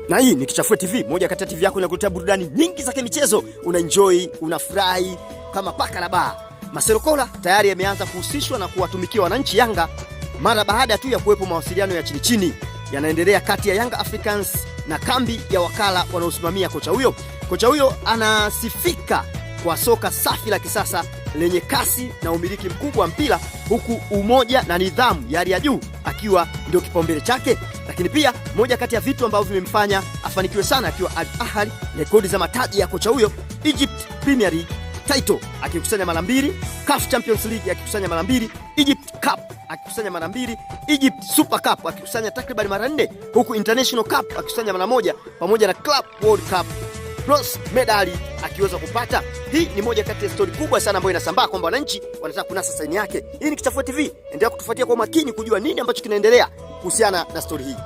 Na hii ni Kichafue TV, moja kati ya TV yako inakuletea burudani nyingi za kimichezo. Unaenjoy, unafurahi kama paka la baa. Marcelo Kola tayari ameanza kuhusishwa na kuwatumikia wananchi Yanga mara baada tu ya kuwepo mawasiliano ya chini chini yanaendelea kati ya Young Africans na kambi ya wakala wanaosimamia kocha huyo. Kocha huyo anasifika kwa soka safi la kisasa lenye kasi na umiliki mkubwa wa mpira, huku umoja na nidhamu ya hali ya juu akiwa ndio kipaumbele chake. Lakini pia moja kati ya vitu ambavyo vimemfanya afanikiwe sana akiwa Al Ahly, rekodi za mataji ya kocha huyo: Egypt Premier League title akikusanya mara 2, CAF Champions League akikusanya mara 2, Egypt Cup akikusanya mara 2, Egypt Super Cup akikusanya takriban mara 4, huku International Cup akikusanya mara 1, pamoja na Club World Cup bronze medali akiweza kupata. Hii ni moja kati ya story kubwa sana ambayo inasambaa kwamba wananchi wanataka kunasa saini yake. Hii ni Kichafue TV, endelea kutufuatia kwa makini kujua nini ambacho kinaendelea kuhusiana na story hii.